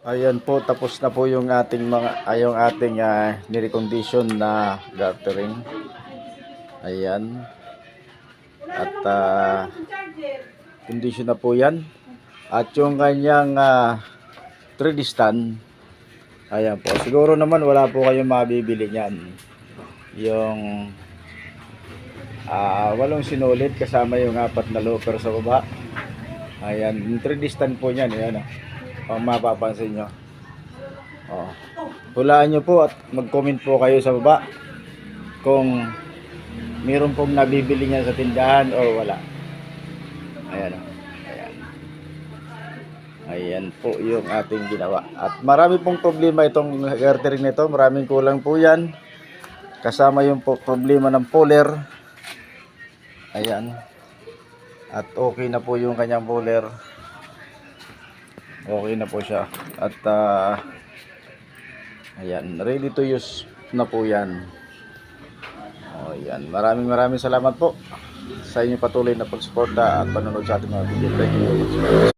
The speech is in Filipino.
Ayan po, tapos na po yung ating nirecondition na guttering. Ayan. At condition na po yan. At yung kanyang 3D stand, ayan po. Siguro naman wala po kayong mabibili niyan. Yung walong sinulit kasama yung 4 na locker sa baba. Ayan, yung 3D stand po niyan. Ayan, kung mapapansin nyo. Hulaan nyo po at mag-comment po kayo sa baba kung meron pong nabibili niya sa tindahan o wala. Ayan. Ayan po yung ating ginawa. At marami pong problema itong guttering nito. Maraming kulang po yan. Kasama yung problema ng puller. Ayan. At okay na po yung kanyang puller. Okay na po siya. At ayan, ready to use na po yan. Ayan. Maraming salamat po sa inyong patuloy na pagsuporta at panonood sa ating mga video. Thank you.